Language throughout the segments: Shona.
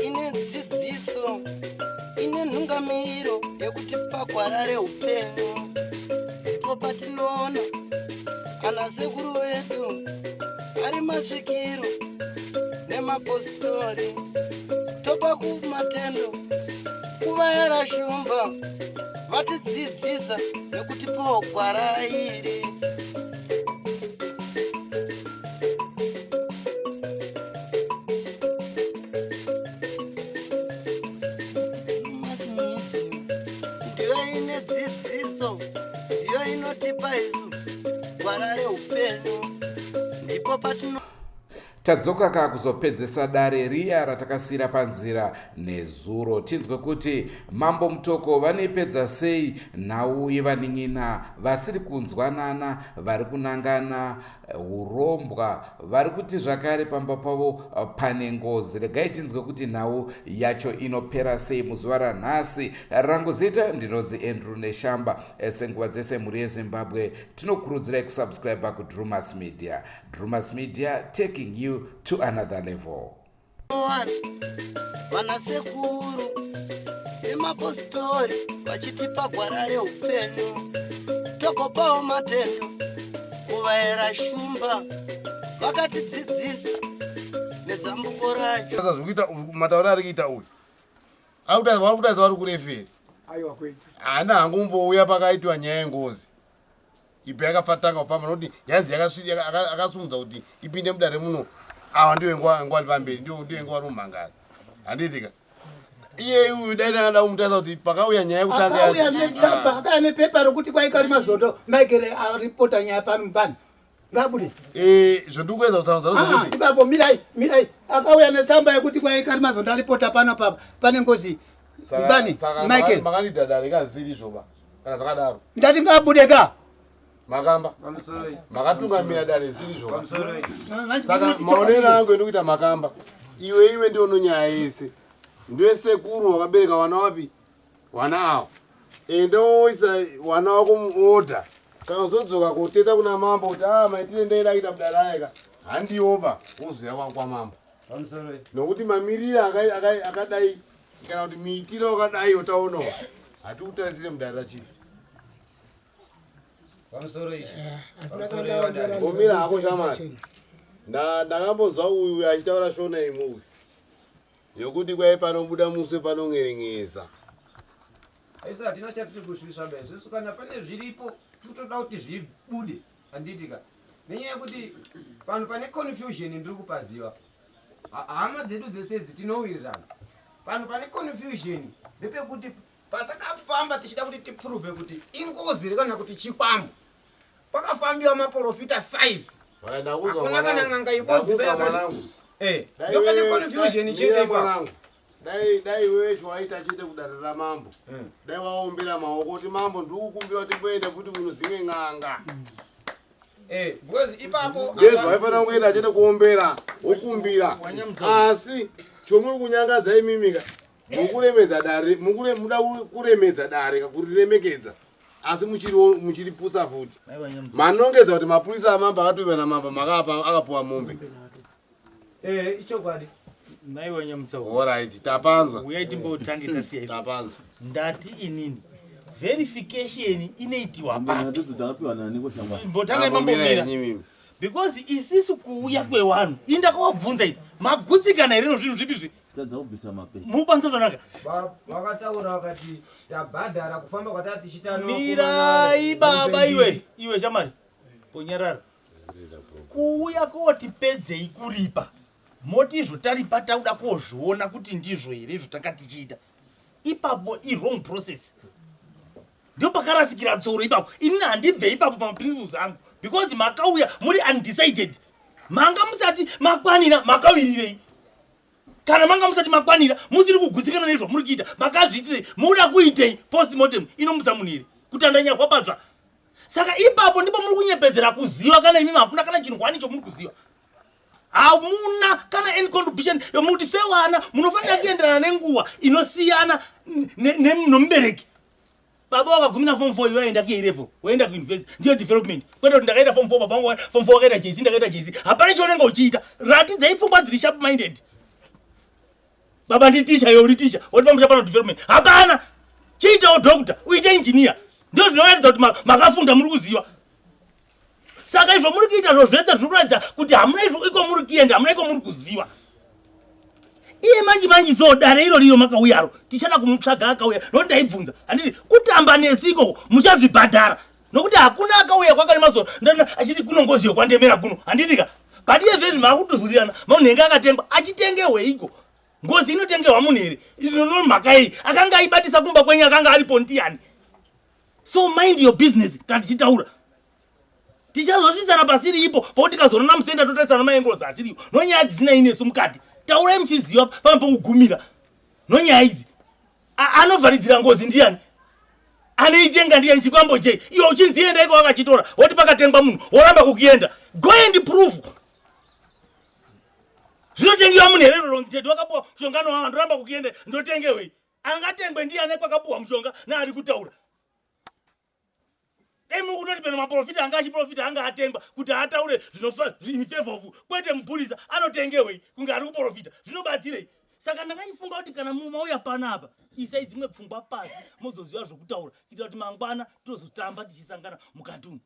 ine dzidziso ine nhungamiriro yekuti pagwarare upenyu ndipo patinoona ana sekuru vedu ari masvikiro nemapositori topa kumatendo kuvayara shumba vatidzidzisa nekutipawo gwara iri. Ndiyo ine dzidziso, ndiyo inotipa isu gwara reupenyu, ndipo patino tadzoka kuzopedzesa dare riya ratakasira panzira nezuro tinzwe kuti mambo mutoko vanepedza sei nhau yevanin'ina vasiri kunzwanana vari kunangana urombwa vari kuti zvakare pamba pavo pane ngozi. Regai tinzwe kuti nhau yacho inopera sei muzuva ranhasi. Rangu zita ndinodzi Andrew Neshamba. Senguva dzese mhuri yeZimbabwe tinokurudzirai kusubscribe kuDrumas Media. Drumas Media, taking you to another level. Vanasekuru nemapositori vachitipa gwara reupenyu, tokopawo matendo kuvayera shumba vakatidzidzisa nezambuko racho. Zvikuita matauro ari kuita uyu akutaza vari kureferi hana hangumbouya pakaitwa nyaya yengozi ipi yakafatanga kufamba nokuti yanzi akasimudza kuti ipinde mudare muno ava ndiyo nguva ri pamberi ndiyo nguva ri mumhangari handiitika iye uyu dai ndangada kumutaisa kuti pakauya nyaya yekutanga akauya nepepa rokuti kwaikari mazondo maigere aripota nyaya pano pano ngabude zvondikuedza kusanozvarozokuti ipapo mirai akauya netsamba yekuti kwaikari mazondo aripota pano papa pane ngozi bani maigere makandidhadhara ikazisiri izvoba kana zvakadaro ndati ngabude ka makamba makatungamira dare ziri zvoba saka maonero angu endikuita makamba iwe ndiono nyaya yese ndiwe sekuru wakabereka wana wapi wana awo endoisa wana wako muoda kana uzodzoka koteta kuna mambo kuti maitire ndaidaita budarayaka handiopa wozoya kwa mambo nokuti mamiriro akadai kana kuti miitiro akadai otaonawa hatikutarisire mudarira chifi omira hako shamari ndakambonzwa uyu achitaura shona imuyu yokuti kwai panobuda muswe panon'eren'esa aisa hatina chatiri kusvisa besu kana pane zviripo totoda kuti zvibude handiitika nenyaya yekuti panhu pane confusion ndiri kupaziva hama dzedu dzese idzi tinowirirana panhu pane confusion ndepekuti patakafamba tichida kuti tiprove kuti ingozi kana kuti chikwambo pakafambiwa maprofita 5 hakuna kana ng'anga ibodzi yopane confusion chetepa dai wewe chwaita chete kudarira mambo dai waombera maoko kuti mambo ndikukumbira kuti mboenda kuti unodzinge ng'anga because ipapo yesu waifana kungoenda chete kuombera wokumbira asi chomuri kunyangadza imimika mukuremedza dare muda kuremedza dare kakuriremekedza asi muchiripusa futi manongedza kuti mapurisa amambo akatova namamba akapuwa mombe ichokwadi alright tapanza uyai timbotange tasiya izvo tapanza ndati inini verification inoitiwa papi mbotanga mambomira because isisu kuuya kwewanhu indakawabvunza iti magutsikana here nozvinhu zvipi zvi mupanisa zvanaka vakataura vakati tabhadhara kufamba kwatati tichita mirai baba iwe shamari ponyarara kuuya kotipedzei kuripa moti izvo taripa tauda kozviona kuti ndizvo here izvo tanga tichiita ipapo wrong process ndio pakarasikira tsoro ipapo ini handibve ipapo pamaprinciples angu because makauya muri undecided manga musati makwanira makawirirei kana manga musati makwanira musiri kugutsikana nezvo muri kuita makazviitirei muda kuitei postmortem inomusamuniri kutandanyarwa patsva saka ipapo ndipo muri kunyepedzera kuziva kana imi hakuna kana chinhu kwani chomuri kuziva hamuna kana any contribution yomuti sewana munofanira kuenderana nenguva inosiyana nomubereki baba wakagumina form 4 yoenda ku-A-level woenda ku-university ndiyo development kwete kuti ndakaita form 4 baba wangu form 4 wakaita JC ndakaita JC hapana chionenga uchiita ratidzai pfungwa dziri sharp minded baba ndi teacher yo uri teacher woti pamusha pano development hapana chiitawo doctor uite engineer ndio zvinoratidza kuti makafunda muri kuziva saka izvo muri kuita zvo zvese zviri kuratidza kuti hamuna izvo iko muri kuenda hamuna iko muri kuziva iye manje so dare iro makauyaro tichada kumutsvaga akauya nokuti ndaibvunza handiti kutamba nesi ikoko muchazvibhadhara nokuti hakuna akauya kwakari mazoro achiti kuno ngozi yokwandemera kuno handitika but iye zvezvi maakutozwirirana maunhenge akatengwa achitengewe iko ngozi inotengewa munhu here inono mhaka iyi akanga aibatisa kumba kwenyu akanga aripo ndiani so mind your business kana tichitaura tichazosvitsana pasiri ipo pauti kazonona musenda totarisana maengoro zasiriwo nonyaya dzisina inesu mukati taurai muchiziva pamwe pokugumira nonyaya idzi anovharidzira ngozi ndiani anoitenga ndiani chikwambo chei iwo uchinzienda iko wakachitora woti pakatengwa munhu woramba kukuenda go and prove zvinotengiwa munhu here ronzi chete wakapuwa mushonga nowawa ndoramba kukuenda ndotengewei angatengwe ndiani kwakapuwa mushonga naari kutaura emukunoti peno maprofita anga achiprofita anga atengwa kuti ataure in favor of kwete mupurisa anotengewei kunge ari kuprofita zvinobatsirei saka ndakanyifunga kuti kana mumauya panapa isai dzimwe pfungwa pasi mozoziva zvokutaura kuitira kuti mangwana tozotamba tichisangana mukati umu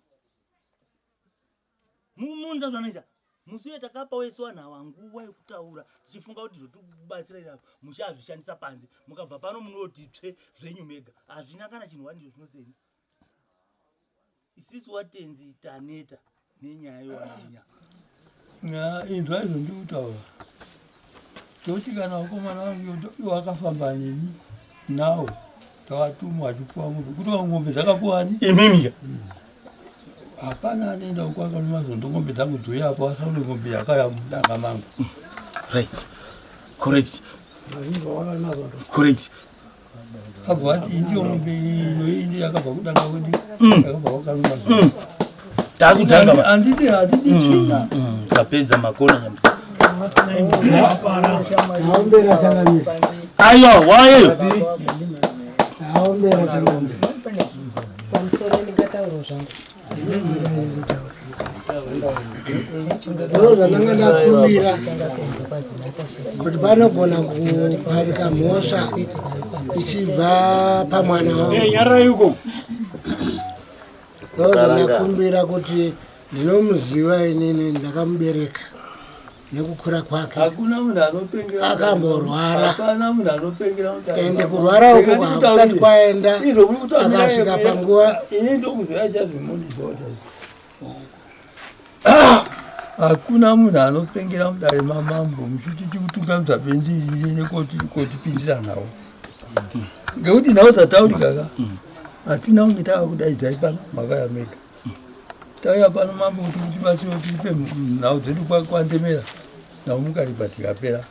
munza zvanoisa musi uye takapa wese wanhawa nguva yekutaura tichifunga kuti zvotokubatsirai napo muchazvishandisa panze mukabva pano munoti tsve zvenyu mega hazvina kana chinhu wandizvo zvinosenza isisi watenzi taneta nenyaya yowananya inzwa izvo ndikutaura toti kana wakomana wangu wakafamba neni nawo takatumwa achipuwa ng'ombe kuti ng'ombe dzakapuwani imimika hapana anoenda kukwaka nemazondo ng'ombe dzangu dzoya apo asaure ng'ombe yakaya mudanga mangu right correct agwati ndiyo ng'ombe ino indi yakabva kudanga kwedu yakabva kwakanemazondo takutanga andidi china tapedza makona nyamusa aombera changamira aiwa wayeyo aombera changamira pamusoro ndingatauro zvangu ndo zvananga ndakumbira kuti panogona kuparika mhosva ichibva pamwana wangu ndo zvandakumbira kuti ndinomuziva inini ndakamubereka nekukura kwake hakuna munhu anopengera akamborwara hapana munhu anopengera ende kurwara uko hakusati kwaenda akasvika panguva ini ndokuziva chazvimondizvaota hakuna munhu anopengera mudare mamambo muchiti chikutungamidza bendiriye nekotipindira nawo ngekuti nawo dzataurikaka hatina kunge tava kudaidzai pano makaya mega tauya pano mambo kuti kutibatsiro tiripe nhau dzedu kwandemera nhau mukaripa tikapera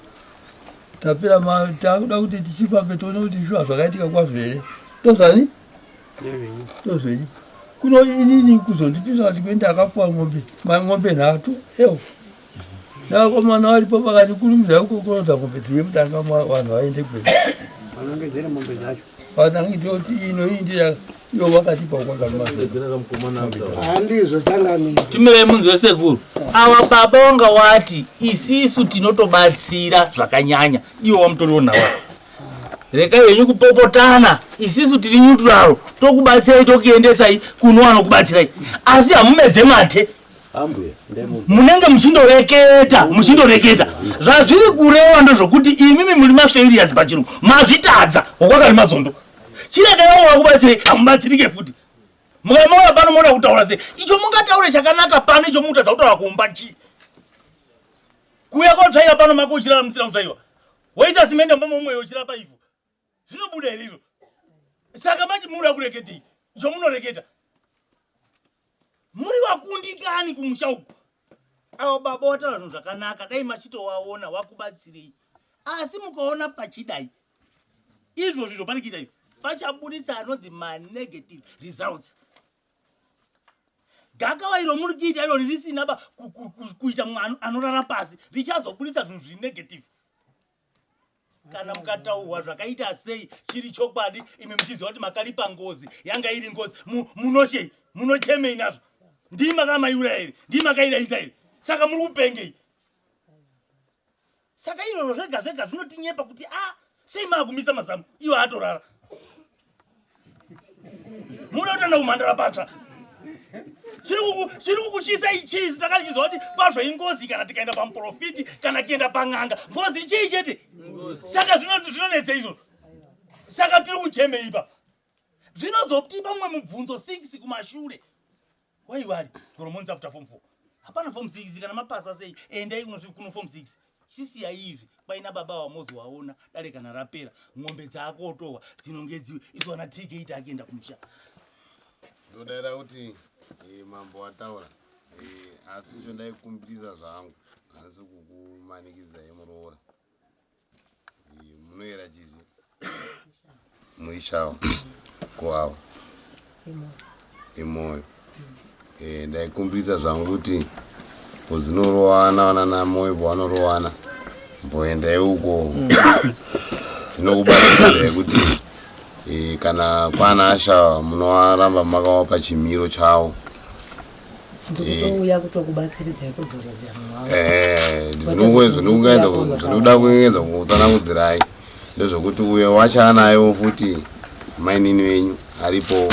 tapera takuda kuti tichifambe toone kuti zviwa zvakaitika kwazvo here tozvani tozvenyi kuno inini kuzondipisa kuti kwenda akapuwa ng'ombe nhatu ewo navakomana varipo pakati kurumidza kukokorodza ng'ombe dziri mudanga vanhu vaende kwedu vanonge dziri mombe dzacho vanangitoti ino indira iyo wakatipa handizvo changamira timirei munzi wesekuru ava baba wanga wati isisu tinotobatsira zvakanyanya iwo wamutoriwo nawa rekai henyu kupopotana isisu tiri nyuturaro tokubatsirai tokuendesai kuno wanokubatsirai asi hamumedze mate munenge muchindoreketa zvazviri kureva ndozvokuti imimi muri mafailures pachirungu mazvitadza wakwakari mazondo chirekai vamwe vakubatsirei hamubatsirike futi mukamaona pano moda kutaura sei icho mungataure chakanaka pano icho mukutadza kutaura kuumba chii kuuya kotsvaira pano mako uchirara musina kutsvaiwa woita simende mbamomweyo uchirapa ivhu zvinobuda here izvo saka manje munoda kureketei icho munoreketa muri vakundikani kumusha uku avo baba wataura zvinhu zvakanaka dai machitowaona wakubatsirei asi mukaona pachidai izvo zvizvo pane kuita izvo pachabuditsa anonzi manegative results gakava iro muri kuita iro ririsina kuita munhu anorara pasi richazobuditsa zvinhu zviri negative kana mukataurwa zvakaita sei chiri chokwadi imi muchiziva kuti makaripa ngozi yanga iri ngozi munochemei nazvo ndii makamaiura here ndii makairaisa here saka muri kupengei saka izvozvo zvega zvega zvinotinyepa kuti sei maakumisa mazamu iwo atorara muda kutanda kumhandara patsva chiri kukuchisa ichisi takachiziva kuti pazvo ingozi kana tikaenda pamuprofiti kana kuenda pang'anga ngozi chii chete saka zvinonetsa izvozvo saka tiri kuchemei ipa zvinozotipa mumwe mubvunzo 6 kumashure waiwari goromonzi after form 4 hapana form 6 kana mapasa sei endai kuno form 6 chisiya izvi paina baba wamozi waona dare kana rapera ng'ombe dzaakotowa dzinonge izona tiketi akienda kumusha ndodaira kuti mambo ataura asi izvo ndaikumbiriza zvangu handisi kukumanikidza yemuroora munoyera chizi muishawa kuawa imoyo ndaikumbiriza zvangu kuti pozinorowana wana namoyo pavanorowana mboendai uko zvinokubatsirai kuti kana kwana asha munowaramba makawapa chimiro chawo ndikutouya kutokubatsiridzai kudzoredzera zvinokuda kuengedza kutsanangudzirai ndezvokuti uyo wachanayo futi mainini wenyu aripo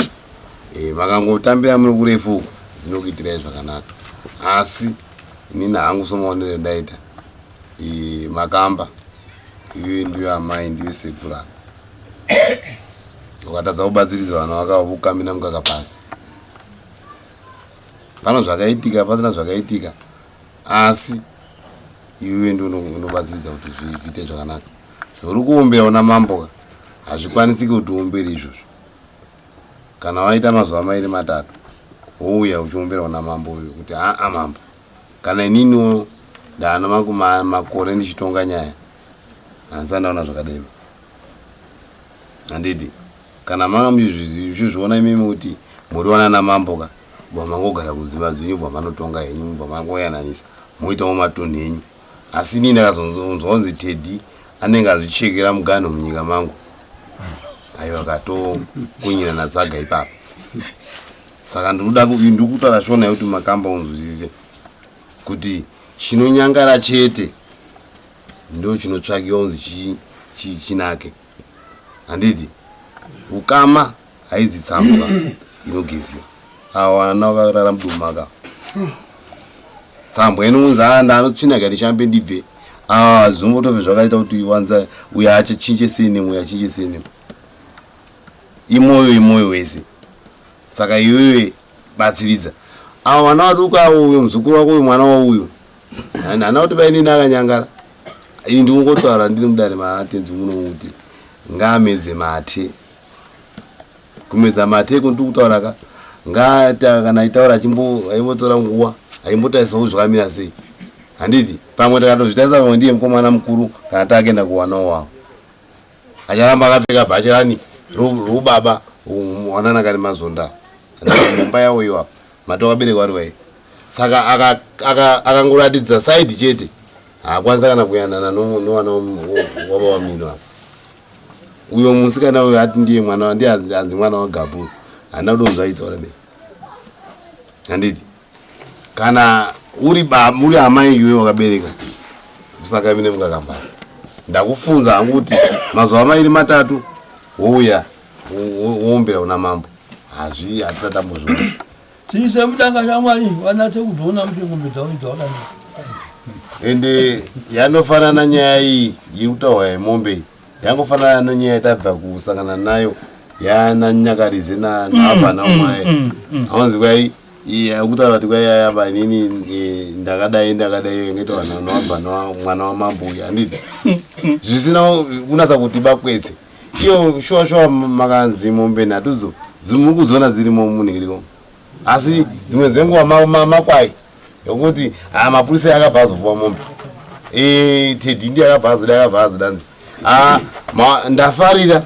makangotambira muri kurefu zvinokuitirai zvakanaka asi inini hangu somaonere ndaita makamba iwe ndiyo amai ndiyo sekura ukatadza kubatsiridza vana vakavukambina mukaka pasi pano zvakaitika pasina zvakaitika asi iwe ndio unobatsiridza kuti zviite zvakanaka zvori kuombera una mamboka hazvikwanisi kuti uombere izvozvo kana waita mazuva mairi matatu wouya uchiombera una mambo uyu kuti mambo kana ininiwo ndana makore ndichitonga nyaya handisandaona zvakadai handiti kana manga muchizviona imimi kuti muriwana namamboka bamangogara kudzimba dzenyu bva manotonga henyu bva mangoyananisa moitawo matonhu enyu asi inini ndakazonzwanzi Teddy anenge azvichekera muganho munyika mangu aiwa katokunyira natsaga ipapo saka ndiri kutaura shona kuti makamba unzwisise kuti chinonyangara chete ndo chinotsvakiwa unzi chinake handiti ukama haidzi tsambuka inogeziwa awo vana vakarara mudumaka tsambwa inonzi ndanotsvinaka ndichambe ndibve zvimbotobve zvakaita kuti wanza uyo achachinje senemu uyo achinje senemu imoyo wese saka iwewe batsiridza avo vana vaduka avo uyo muzukuru wako uyo mwana wauyo hana kuti painini akanyangara ini ndikungotaura ndiri mudare maatenzi muno kuti ngaamedze mate kumedza mate kundiri kutauraka ngata kana itaura aimbotora nguva aimbotaisawo zvakamira sei handiti pamwe takatozvitaisa pamwe ndiye mukomana mukuru kana taakaenda kuwanawo wavo acharamba akapfeka bhachirani robaba wanana kari mazonda mumba yawo iwapo mata wabereka vari vai saka akangoratidza saidi chete haakwanisa kana kuyanana nowana wava wamino apa uyo musikana uyo ati ndiye mwana ndiye hanzi mwana wagabu hana kudonzwa aitaura be handiti kana uri amai iwe wakabereka usaka mine mukakambasa ndakufunza hangu kuti mazuva mairi matatu wouya woombera una mambo hatisatambozvona tiise mudanga shamwari vanatse kuzoona kuti ng'ombe dzavo idzaonani ende yanofanana nyaya iyi yekutaura yemombe yangofanana nonyaya yatabva kusangana nayo yananyakarize naavana umwaye awanzi kwai akutaura kuti kwaiayaba inini ndakadai ngaita naabva mwana wamambo uyu handiti zvisina kunatsa kuti bakwese iyo shuwa makanzi mombe natudzo muri kudzona dzirimo munhingiriko asi dzimwe dzenguva makwai yokuti mapurisa akabva azopuwa mombe Teddy ndiye akabva azodanzi ndafarira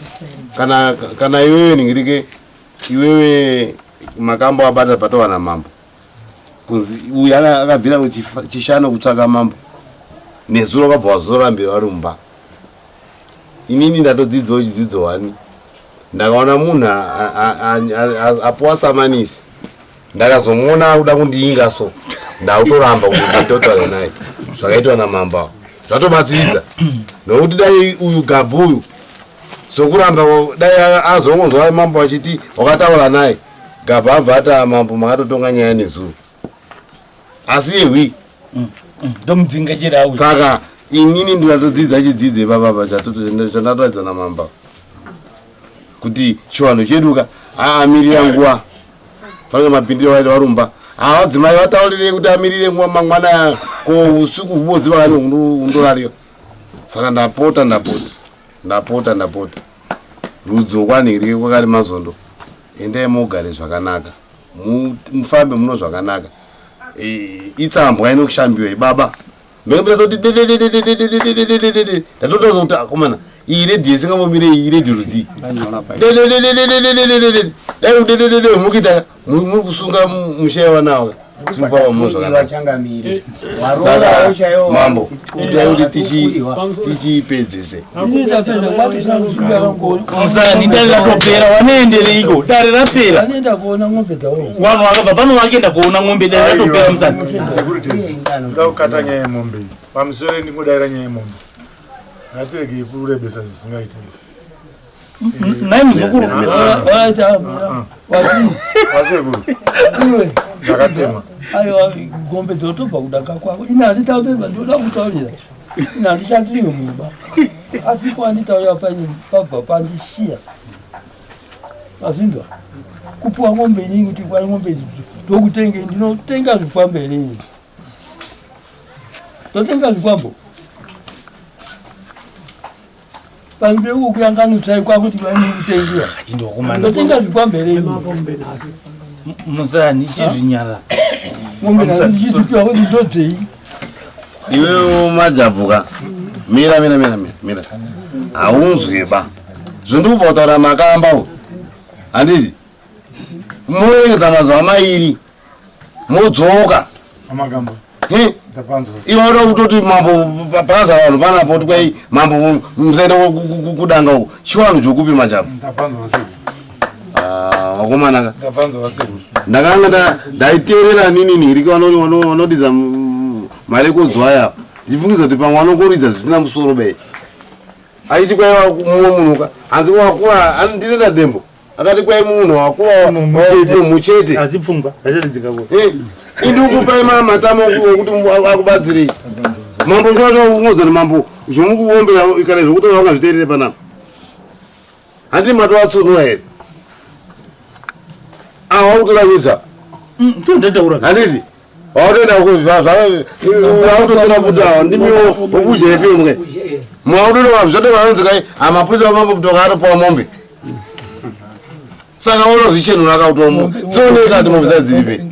kana iwewe ningirike iwewe makambo abata patowana mambo kunzi uyu akabvira chishano kutsvaka mambo nezuro akabva wazorambira vari mumba inini ndatodzidzawo chidzidzo wani ndakaona munhu apuwa samanisi ndakazomuona kuda kundiinga so ndautoramba kuti ndotore naye zvakaitwa namamba zvatobatsiridza nokuti dai uyu Gabhu sokuramba dai azongonzwa mambo achiti wakataura naye Gabhu abva ati mambo makatotonga nyaya nezuro asi yewi ndomudzinga chirau saka inini ndinatodzidza chidzidze papapa chandatoedza namamba kuti chiwanhu cheduka amirira nguva fanira mapindiro waita warumba avadzimai vataurire kuti amirire nguva mangwana ko usiku hubodzi vakati undorariwa saka ndapota rudzo kwanhirike kwakati mazondo endai mugare zvakanaka mufambe muno zvakanaka itsambwa ine kushambiwa ibaba mbengembezoti ndatotaza kuti akomana iyi redhi isingambomire iyi redhi rudzi mukita muri kusunga mushaiwa nawo chimufamba muno zvakanaka mambo idai kuti tichipedzese musani dare ratopera wanoendereiko dare rapera vanhu vakabva pano vakienda kuona ng'ombe dare ratopera musani kuda kukata nyaya yemombe pamusoro ndingodaira nyaya yemombe ngatiregei kurebesa zvisingaiti nai muzukuru wasekuru ndakatema aiwa ng'ombe dzotobva kudaka kwako ina handitaureva ndoda kutaurira ina handichatiriwe mumba asi kwanditaurira pabva pandishiya mazvindwa kupuwa ng'ombe inini kuti kwai ng'ombe ndokutenge ndinotenga zvikwambereni ndotenga zvikwambo pambeu kuyanganutsai kwakuti vainikutengiwa ndotenga zvikwambereni musani chizvinyara ng'ombe nazichitupiwa kuti ndodzei iwewo majabvuka mira haunzweba zvondikubva kutaura makambawo handiti moregedza mazuva mairi modzoka amagamba iwe uda kutoti mambo pakaza vanhu panapo kuti kwai mambo musaenda kudanga uko chiwanhu chokupi majabvu wakomanaka ndakanga ndaiteerera nini nhiriki vanodidza marekodzi aya ndifungiza kuti pamwe vanongoridza zvisina musoro bei achiti kwai mumwe munhuka hanzi wakura andirenda dembo akati kwai munhu wakura muchete asi pfungwa acharidzikako indikupai matamo okuti akubatsirei mambo zvaungodzana mambo zvomukuombera ikana zvokuti vakazviteerere panapa handii matovatsunura here wakutoravisa handiti wakutoenda kuti ndimiwo okuja fm mwakutotoazvatovaanzikai amapurisa vamambo kutoka atopawa mombe saka unozvichenura akautowa mombe sioneka kuti mombe dzadziripe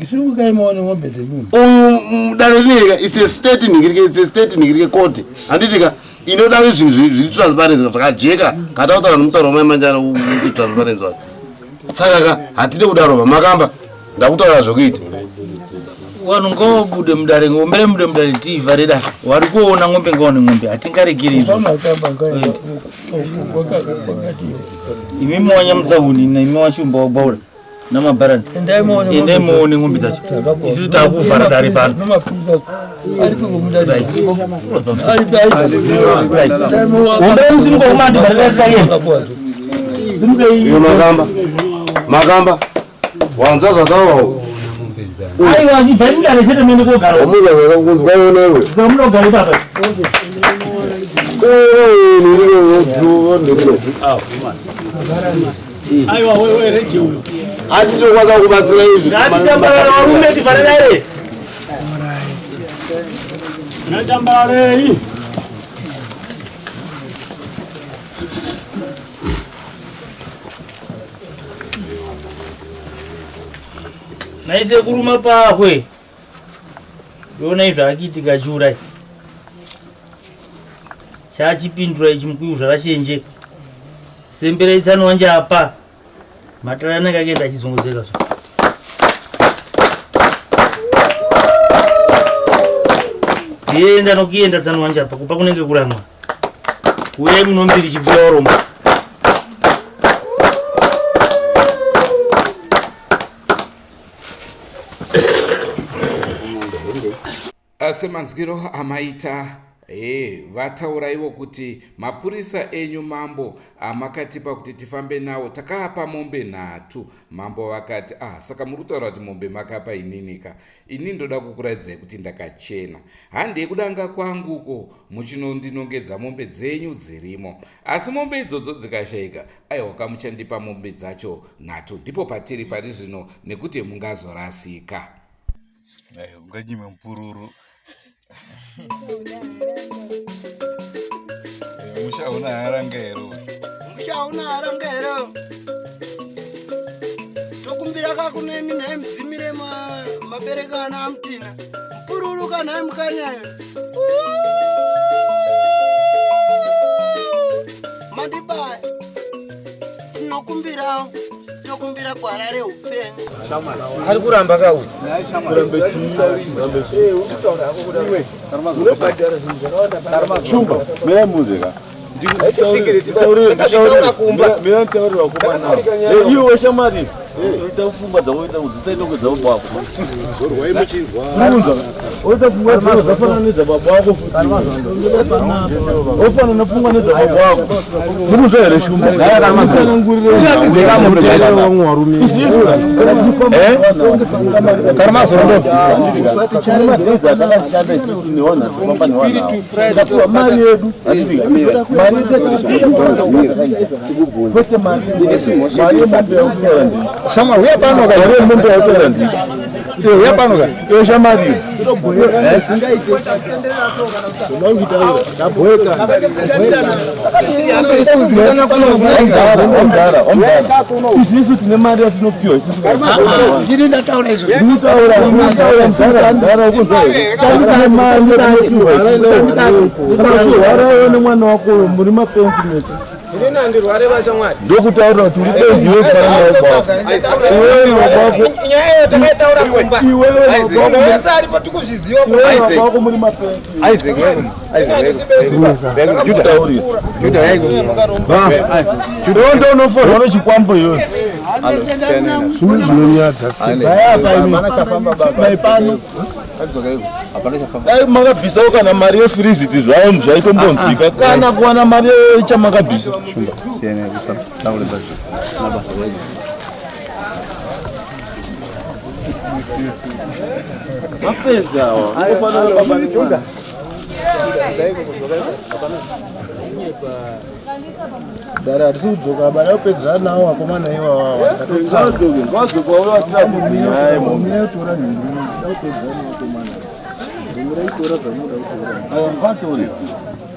uyu dare rineka ise state nhingirike koti handitika inoda zvinhu zviri transparency zvakajeka katautaura nomutauro wamaimanjana transparency wacho saka hatide kudarova makamba ndakutaura zvokuita vanhu ngavabude mudare ngombere mude mudare tivhare dare wari kuona ng'ombe ngaone ng'ombe hatingaregeri izvozvo imi mawanyamutsauni naimi wachumba wabaura namabharani endai muone ng'ombe dzacho isusu taakuvhara dare pano ombere musimukoumandivharedatirayena makamba wanza zvataurawo aiwa ndibva mudare chete mene kogara saka munogara ipapa aiwa wewe reje uyo atitokwaza kubatsira izvi ngatitambarara varume tivhare dare ngatambararei naisekuruma pakwe yonai zvaakiitika chiurai chachipindura ichi mukuyu zvakachenjeka semberei tsanwa njapa matara anenge akaenda achidzongozeka zvo zienda nokuenda tsanwa njapa kupa kunenge kuramwa uye munombiri chibvuya urombo. Semanzwiro amaita vatauraiwo kuti mapurisa enyu mambo amakatipa kuti tifambe nawo takaapa mombe 3. Mambo vakati saka muri kutaura kuti mombe makapa ininika. Ini ndoda kukuraidzai kuti ndakachena. Handei kudanga kwanguko muchinondinongedza mombe dzenyu dzirimo. Asi mombe idzodzo dzikashaika, aiwa kamuchandipa mombe dzacho 3. Ndipo patiri pari zvino nekuti mungazorasika. Unganyime mpururu. Mushaona harangero. Mushaona harangero. Tokumbira kakune mina mdzimire mabereka ana amtina. Mpururu kana mkanyayo. Mandibaya. Nokumbira. Tokumbira kwarare upenyu. Ari kuramba kauri. Shumba, mera muzika. Iwe shamari. Utafunga dzawoita udzitaita kwedza baba. Zorwai muchinzwa. Utafunga dzafana nedza baba wako. Ofana nafunga nedza baba wako. Muruzwa here shumba. Karma zondo. Sama huya pano ka yore mumbe hotel ndi. Huya pano ka yo shamari. Isisu tine mari atinopiwa isisu. Ndiri ndataura izvo. Nditaura ndara ukunzwa. Tine mari atinopiwa. Wara one mwana wako muri mapenzi. Ndina ndirware vashamwari. Ndokutaura kuti uri benzi wekugara nawo baba. Iwewe wabako. Nyaya yotakaitaura kumba. Iwewe wese ari patikuzviziva wabako muri mapenzi. Isaac. Juda yaigo. Juda ndo unoforwa nechikwambo iyoyo. Zvinonyadza dai makabvisawo kana mari yefiriziti zvayo zvaitombonzwika kana kuwana mari yechamakabvisa mapezawo dara hatisi kudzoka baya upedzana nawo vakomana iwawawa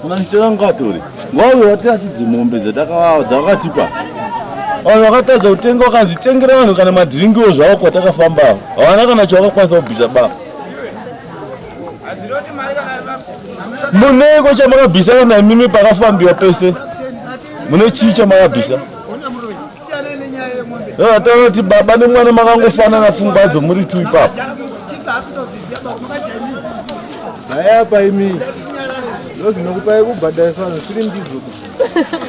unanditora ngatori ngauyo watiratidze mombe dzatakavawa dzakatipa vanhu vakatadza kutenga vakanzi tengera vanhu kana madhiringiwo zvavo kwatakafambawo havana kana chavakakwanisa kubvisa basa muneiko chamakabvisa kana imimi pakafambiwa pese mune chii chamakabvisa ataura kuti baba nemwana makangofanana pfungwadzo muri tu ipapo ayapa imi ndozvinokupai kubhadharisa vanhu zviri ndizvo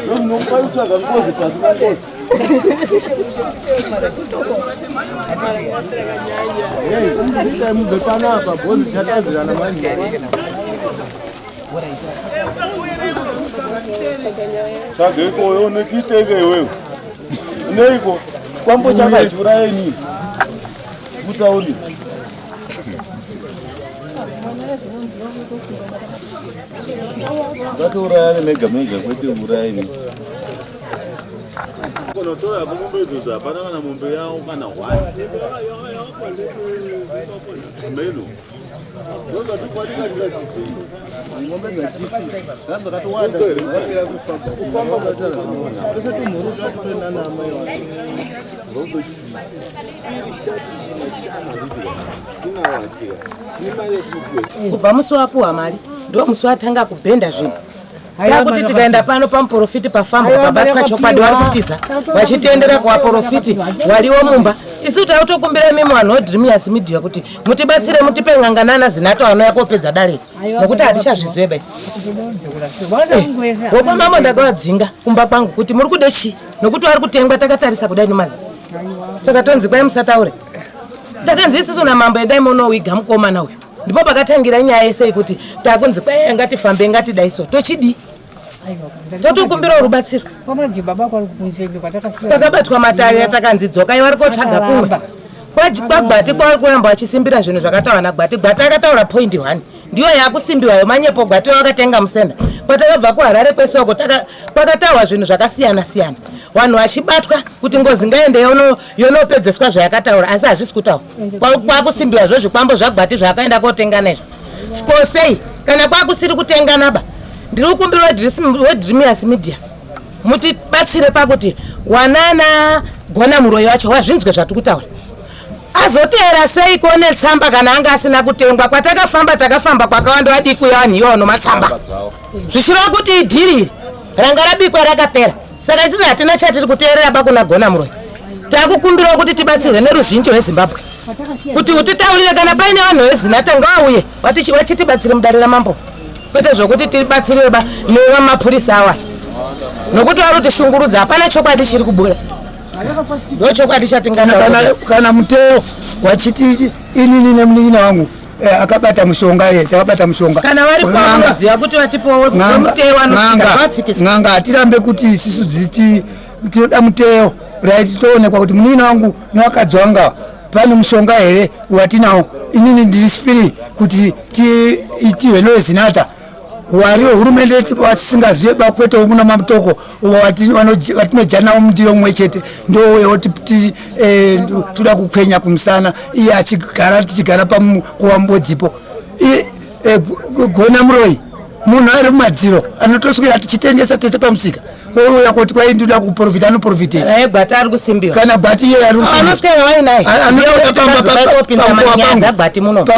ndozvinokupai kutsvaga ngozi pasi pangozi itai mubve panapa bhozi tatadzirana manje saka ikoyo netiitenge iwewe neiko chikwambo chakachuraeni kutaurira ngatiurayane mega mega kwete urayeni konotora mombe idzodzo hapana kana mombe yawo kana hwani melo ngombe ngachifi gambe katowanda kufamba kubva musi wapuhwa mari ndo musi watanga kubhenda zvinhu Takuti tikaenda pano pamuprofiti pafamba pabatwa chokwadi vari kutiza vachitendera kuvaprofiti waliwo mumba. Isu tautokumbira mimi vanhu veDream Years Media kuti mutibatsire mutipe ng'anganana zinato vanouya kopedza dare nokuti hatichazviziva isu. Woko mambo ndakavadzinga kumba kwangu kuti muri kude chii nokuti vari kutengwa takatarisa kudai nemaziso. Saka tonzi kwai musataure. Takanzi isusu namambo endai munowiga mukomana uyu. Ndipo pakatangira nyaya yese kuti takunzi kwai ngatifambe ngatidai so tochidi. Totokumbira rubatsiro. Pakabatwa matavi yatakanzi dzokai vari kotsvaga kumwe. Gwati kwari kuramba vachisimbira zvinhu zvakataura naGwati. Gwati akataura point 1 ndiyo yakusimbiwayo manyepo. Gwati wakatenga musenda patakabva kuHarare kwesoko kwakataurwa zvinhu zvakasiyana siyana, vanhu vachibatwa kuti ngozi ngaende yonopedzeswa zvayakataura, asi hazvisi kutaura. Kwakusimbiwa zvo zvikwambo zvaGwati zvakaenda kotenga naizvo. Sikosei kana kwakusiri kutenga naba. Ndiri kukumbira weDream Years Media mutibatsire pakuti wanana gona muroyi wacho wazvinzwe zvati kutaura. Azoteera sei kuone tsamba kana anga asina kutengwa. Takafamba kwakawanda wadikwa vanhu iwo vanomatsamba. Zvichireva kuti idhiri ranga rabikwa rakapera. Saka isisi hatina chatiri kuteerera pakuna gona muroyi. Takukumbirawo kuti tibatsirwe neruzhinji rweZimbabwe kuti utitaurire kana paine vanhu vezinata ngavauye vachitibatsire mudare ramambo, kwete zvokuti tibatsiriwe nevamapurisa awa nokuti vari kutishungurudza. Hapana chokwadi chiri kubuda. Ndo chokwadi chatingana kana Muteo wachiti inini nemunin'ina wangu akabata mushonga ye takabata mushonga kana vari kwamuziya kuti vatipowo Muteo anotsikiswa. Ng'anga hatirambe kuti isusu dziti tinoda Muteo right toonekwa kuti munin'ina wangu niwakadzwanga pane mushonga here watinawo. Inini ndiri free kuti tiitiwe nowezinata wari hurumende vasingazive bakwete umuna mamutoko vatinojana nawo mundiro mumwe chete ndowewo toda kukwenya kumusana iye tichigara kuwambodzipo. Gona muroyi munhu ari mumadziro anotoswira tichitengesa tese pamusika ouya kuti kwai ndoda kuprofita anoprofitera. Gwati ari kusimbiwa kana Gwati iye ari anoswera vainaye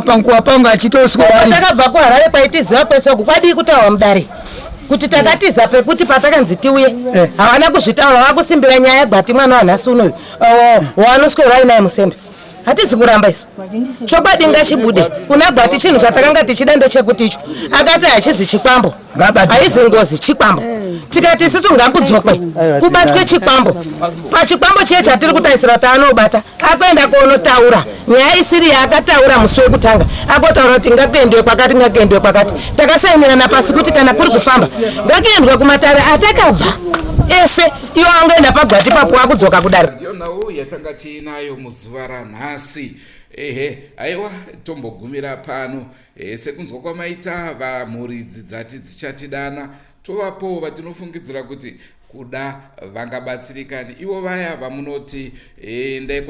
panguva pangu achitoswera. Takabva kuHarare kwaitiziva kwese kwadi kutaura mudare kuti takatiza pekuti patakanzi tiuye havana kuzvitaura. Vakusimbira nyaya yeGwati mwana wanhasi unoyu wanoswera vainaye musembe. Hatisi kuramba isu. Chokwadi ngachibude kuna Gwati. Chinhu chatakanga tichida ndechekuti icho akati hachizi chikwambo, haizi ngozi chikwambo. Tikati isusu ngakudzokwe kubatwe chikwambo. Pachikwambo chiye chatiri kutarisira kuti anobata akuenda kuonotaura nyaya isiri yaakataura musi wekutanga. Akotaura kuti ngakuendwe kwakati. Takasainirana pasi kuti kana kuri kufamba ngakuendwe kumatare atakabva ese iwo angoenda paGwati papo akudzoka kudare. Ndiyo nawo yatanga tiinayo muzuva ranhasi. Aiwa tombogumira pano sekunzwa kwamaita vamuridzi dzati dzichatidana tovapo vatinofungidzira kuti kuda vangabatsirikani ivo vaya vamunoti endai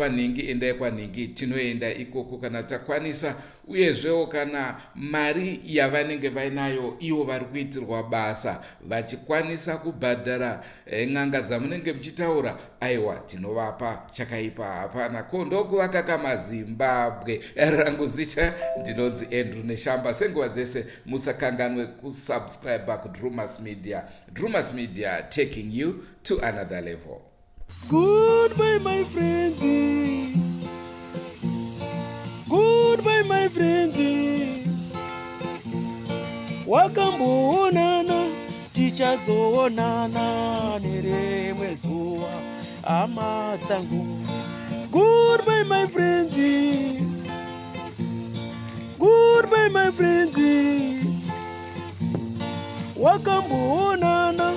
kwanhingi tinoenda ikoko kana takwanisa, uyezvewo kana mari yavanenge vainayo ivo vari kuitirwa basa vachikwanisa kubhadhara ng'anga dzamunenge muchitaura, aiwa tinovapa chakaipa hapana. Kondokuvaka kamaZimbabwe. Rangu zicha ndinonzi Andrew Neshamba. Senguva dzese musakanganwe kusubscribe kuDream Years Media. Dream Years Media, taking you to another level. Goodbye my friends. Goodbye my friends. Wakamboonana tichazoonana nerimwe zuva hama dzangu. Goodbye my friends. Goodbye my friends. Wakamboonana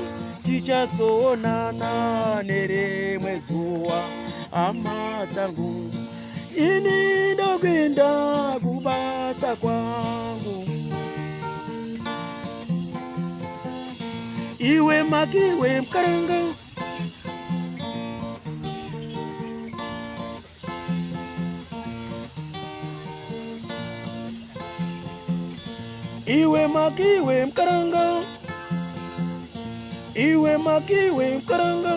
tichazoonana nerimwe zuva hama dzangu. Ini ndokwenda kubasa kwangu. Iwe makiwe mkaranga. Iwe makiwe mkaranga. Iwe makiwe mkaranga.